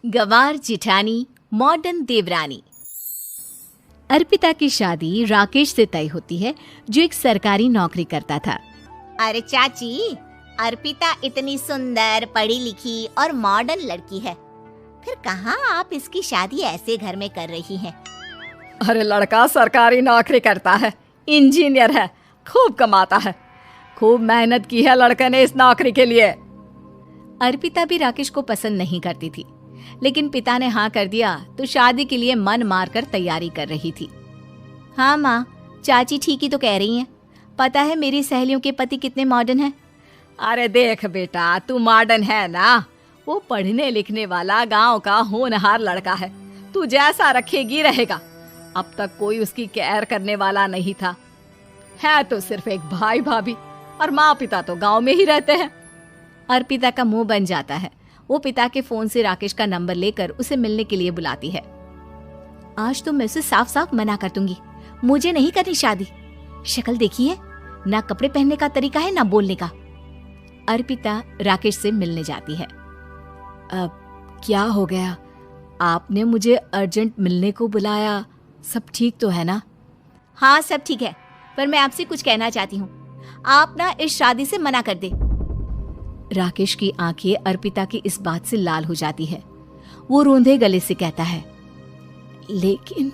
गंवार जिठानी modern देवरानी। अर्पिता की शादी राकेश से तय होती है, जो एक सरकारी नौकरी करता था। अरे चाची, अर्पिता इतनी सुंदर, पढ़ी लिखी और मॉडर्न लड़की है, फिर कहाँ आप इसकी शादी ऐसे घर में कर रही हैं? अरे लड़का सरकारी नौकरी करता है, इंजीनियर है, खूब कमाता है, खूब मेहनत की है लड़के ने इस नौकरी के लिए। अर्पिता भी राकेश को पसंद नहीं करती थी, लेकिन पिता ने हाँ कर दिया तो शादी के लिए मन मारकर तैयारी कर रही थी। हाँ माँ, चाची ठीक ही तो कह रही हैं। पता है मेरी सहेलियों के पति कितने मॉडर्न हैं। अरे देख बेटा, तू मॉडर्न है ना, वो पढ़ने लिखने वाला गांव का होनहार लड़का है, तू जैसा रखेगी रहेगा। अब तक कोई उसकी केयर करने वाला नहीं था, है तो सिर्फ एक भाई भाभी, और माँ पिता तो गांव में ही रहते हैं। अर्पिता का मुंह बन जाता है। वो पिता के फोन से राकेश का नंबर लेकर उसे मिलने के लिए बुलाती है। आज तो मैं उसे साफ साफ मना कर दूंगी, मुझे नहीं करनी शादी। शक्ल देखी है ना, कपड़े पहनने का तरीका है ना बोलने का। अर्पिता राकेश से मिलने जाती है। अब क्या हो गया, आपने मुझे अर्जेंट मिलने को बुलाया, सब ठीक तो है ना? हाँ सब ठीक है, पर मैं आपसे कुछ कहना चाहती हूँ। आप ना इस शादी से मना कर दे। राकेश की आंखें अर्पिता की इस बात से लाल हो जाती है। वो रोंधे गले से कहता है, लेकिन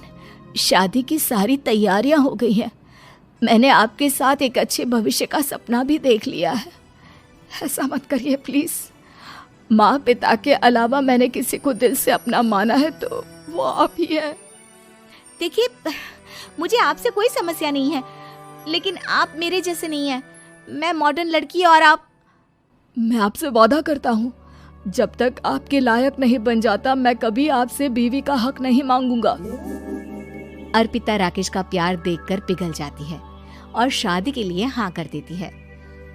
शादी की सारी तैयारियां हो गई हैं। मैंने आपके साथ एक अच्छे भविष्य का सपना भी देख लिया है। ऐसा मत करिए प्लीज। माँ पिता के अलावा मैंने किसी को दिल से अपना माना है तो वो आप ही है। देखिए, मुझे आपसे कोई समस्या नहीं है, लेकिन आप मेरे जैसे नहीं हैं। मैं मॉडर्न लड़की और आप। मैं आपसे वादा करता हूँ, जब तक आपके लायक नहीं बन जाता मैं कभी आपसे बीवी का हक नहीं मांगूंगा। अर्पिता राकेश का प्यार देखकर पिघल जाती है और शादी के लिए हाँ कर देती है।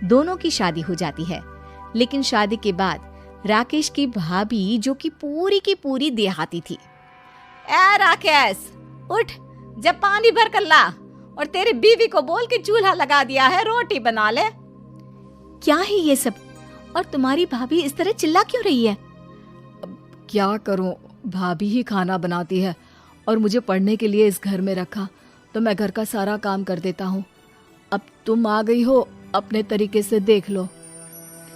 दोनों की शादी हो जाती है, लेकिन शादी के बाद राकेश की भाभी, जो कि पूरी देहाती थी, ए राकेश, उठ, जब पानी भर कर ला और तेरी बीवी को बोल के चूल्हा लगा दिया है, रोटी बना ले। क्या है ये सब? और तुम्हारी भाभी इस तरह चिल्ला क्यों रही है? क्या करूं, भाभी ही खाना बनाती है और मुझे पढ़ने के लिए इस घर में रखा, तो मैं घर का सारा काम कर देता हूँ। अब तुम आ गई हो, अपने तरीके से देख लो।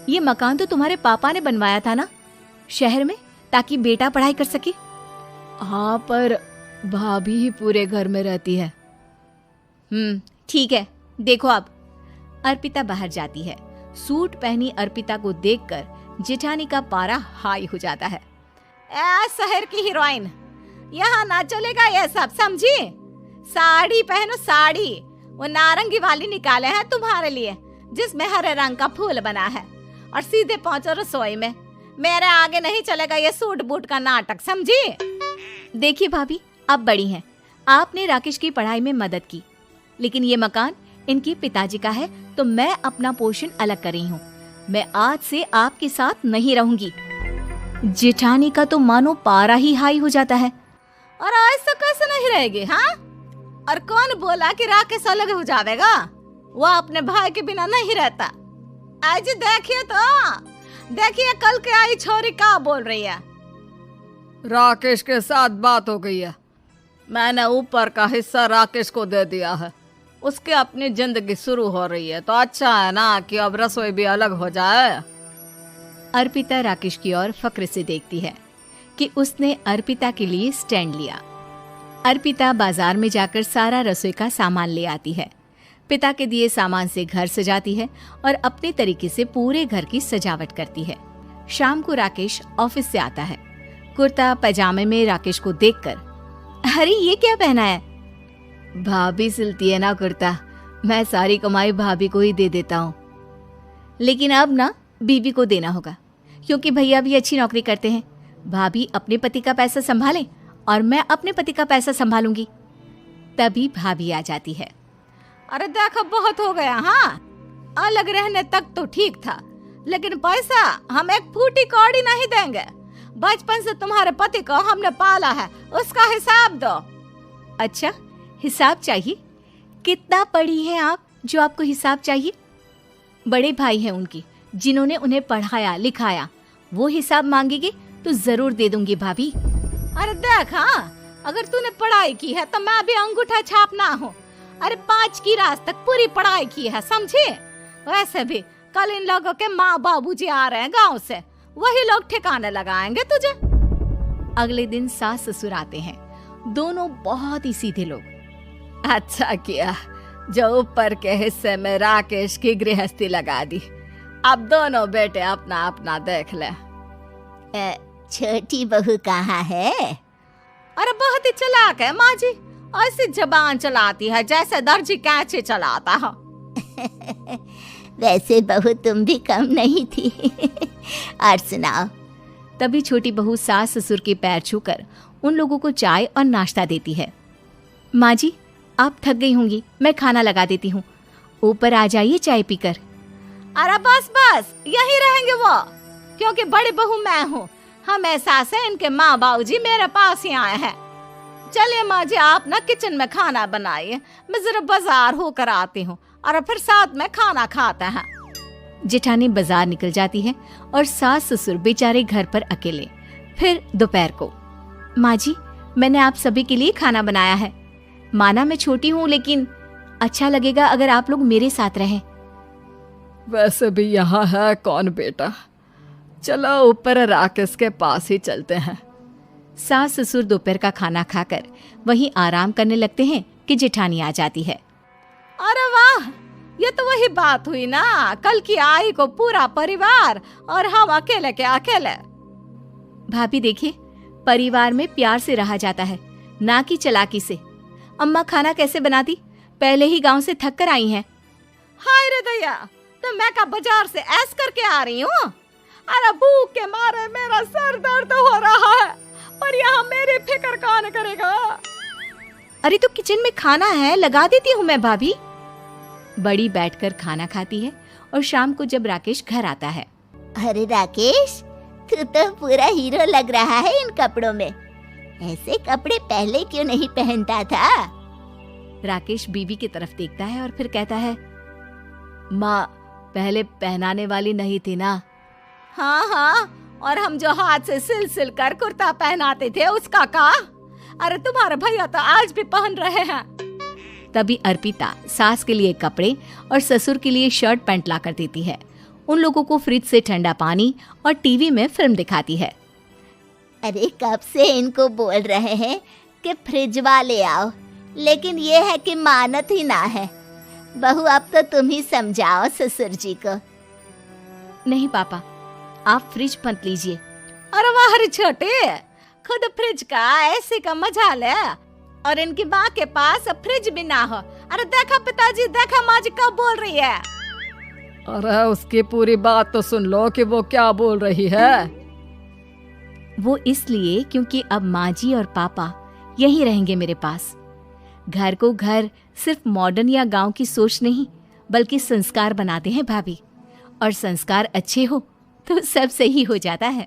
ये मकान तो तुम्हारे पापा ने बनवाया था ना शहर में, ताकि बेटा पढ़ाई कर सके। हाँ, पर भाभी ही पूरे घर में रहती है। ठीक है, देखो अब। अर्पिता बाहर जाती है। सूट पहनी अर्पिता को देखकर जेठानी का पारा हाई हो जाता है। ए शहर की हीरोइन, यहाँ ना चलेगा ये सब, समझी? साड़ी पहनो, साड़ी। वो नारंगी वाली निकाले हैं तुम्हारे लिए, जिसमें हरे रंग का फूल बना है, और सीधे पहुंचो रसोई में। मेरे आगे नहीं चलेगा ये सूट बूट का नाटक, समझी? देखिए भाभी, आप बड़ी हैं, आपने राकेश की पढ़ाई में मदद की, लेकिन ये मकान इनके पिताजी का है, तो मैं अपना पोर्शन अलग कर रही हूँ। मैं आज से आपके साथ नहीं रहूंगी। जेठानी का तो मानो पारा ही हाई हो जाता है। और ऐसा कैसे नहीं रहेगी? हाँ, और कौन बोला कि राकेश अलग हो जाएगा? वो अपने भाई के बिना नहीं रहता। आज देखिए तो, देखिए कल के आई छोरी क्या बोल रही है। राकेश के साथ बात हो गई है, मैंने ऊपर का हिस्सा राकेश को दे दिया है। उसकी अपनी जिंदगी शुरू हो रही है, तो अच्छा है ना कि अब रसोई भी अलग हो जाए। अर्पिता राकेश की ओर फक्र से देखती है कि उसने अर्पिता के लिए स्टैंड लिया। अर्पिता बाजार में जाकर सारा रसोई का सामान ले आती है। पिता के दिए सामान से घर सजाती है और अपने तरीके से पूरे घर की सजावट करती है। शाम को राकेश ऑफिस से आता है। कुर्ता पैजामे में राकेश को देखकर, अरे ये क्या पहना है? भाभी सिलती है ना कुर्ता, मैं सारी कमाई भाभी को ही दे देता हूँ। लेकिन अब ना बीवी को देना होगा, क्योंकि भैया भी अच्छी नौकरी करते हैं। भाभी अपने पति का पैसा संभालें और मैं अपने पति का पैसा संभालूंगी। तभी भाभी आ जाती है। अरे देखो, बहुत हो गया। हाँ, अलग रहने तक तो ठीक था, लेकिन पैसा हम एक फूटी कौड़ी नहीं देंगे। बचपन से तुम्हारे पति को हमने पाला है, उसका हिसाब दो। अच्छा, हिसाब चाहिए? कितना पढ़ी है आप जो आपको हिसाब चाहिए? बड़े भाई हैं उनकी, जिन्होंने उन्हें पढ़ाया लिखाया, वो हिसाब मांगेंगे तो जरूर दे दूंगी भाभी। अरे देख, हाँ, अगर तूने पढ़ाई की है तो मैं भी अंगूठा छापना हूँ। अरे 5 की क्लास तक पूरी पढ़ाई की है, समझे? वैसे भी कल इन लोगों के माँ बाबूजी आ रहे हैं गांव से, वही लोग ठिकाने लगाएंगे तुझे। अगले दिन सास ससुर आते हैं, दोनों बहुत ही सीधे लोग। अच्छा किया जो ऊपर के हिस्से में राकेश की गृहस्थी लगा दी। अब दोनों बेटे अपना अपना देख ले। छोटी बहू कहाँ है? अरे बहुत ही चालाक है माँ जी, ऐसी जबान चलाती है जैसे दर्जी कैंची चलाता है। वैसे बहू तुम भी कम नहीं थी। और सुनाओ। तभी छोटी बहू सास ससुर के पैर छूकर उन लोगों को चाय और नाश्ता देती है। माँ जी, आप थक गई होंगी, मैं खाना लगा देती हूँ, ऊपर आ जाइए चाय पीकर। अरे बस बस, यही रहेंगे वो, क्योंकि बड़ी बहू मैं हूँ। हम एहसास है इनके माँ बाबूजी मेरे पास ही आए हैं। चलिए माँ जी, आप ना किचन में खाना बनाइए, मैं जरा बाजार होकर आती हूँ और फिर साथ में खाना खाते हैं। जेठानी बाजार निकल जाती है और सास ससुर बेचारे घर पर अकेले। फिर दोपहर को, माँ जी, मैंने आप सभी के लिए खाना बनाया है। माना मैं छोटी हूँ, लेकिन अच्छा लगेगा अगर आप लोग मेरे साथ रहें। वैसे भी यहाँ है कौन बेटा, चलो ऊपर राकेश के पास ही चलते हैं। सास ससुर दोपहर का खाना खाकर वहीं आराम करने लगते हैं कि जेठानी आ जाती है। अरे वाह, ये तो वही बात हुई ना, कल की आई को पूरा परिवार और हम अकेले के अकेले। भाभी देखिए, परिवार में प्यार से रहा जाता है, ना कि चालाकी से। अम्मा खाना कैसे बनाती, पहले ही गांव से थक कर आई हैं। हाय रे दया, तो मैं का बाजार से ऐस करके आ रही हूँ। अरे भूख के मारे मेरा सर दर्द हो रहा है, पर यहाँ मेरी फिक्र कौन करेगा। अरे तो किचन में खाना है, लगा देती हूँ मैं भाभी। बड़ी बैठकर खाना खाती है और शाम को जब राकेश घर आता है। अरे राकेश, तू तो पूरा हीरो लग रहा है इन कपड़ों में। ऐसे कपड़े पहले क्यों नहीं पहनता था? राकेश बीबी की तरफ देखता है और फिर कहता है, माँ पहले पहनाने वाली नहीं थी ना। हाँ हाँ, और हम जो हाथ से सिल सिल कर कुर्ता पहनाते थे उसका का? अरे तुम्हारे भैया तो आज भी पहन रहे हैं। तभी अर्पिता सास के लिए कपड़े और ससुर के लिए शर्ट पैंट ला कर देती है। उन लोगों को फ्रिज से ठंडा पानी और टीवी में फिल्म दिखाती है। अरे कब से इनको बोल रहे हैं कि फ्रिज वाले आओ, लेकिन ये है कि मानत ही ना है। बहू, अब तो तुम ही समझाओ ससुर जी को। नहीं पापा, आप फ्रिज मत लीजिए। अरे वाह रे छोटे, खुद फ्रिज का ऐसे का मजा ले, और इनकी माँ के पास फ्रिज भी ना हो। अरे देखा पिताजी, देखा माँ जी कब बोल रही है। अरे उसकी पूरी बात तो सुन लो कि वो क्या बोल रही है। वो इसलिए क्योंकि अब माँ जी और पापा यही रहेंगे मेरे पास। घर को घर सिर्फ मॉडर्न या गांव की सोच नहीं, बल्कि संस्कार बनाते हैं भाभी, और संस्कार अच्छे हो तो सब सही हो जाता है।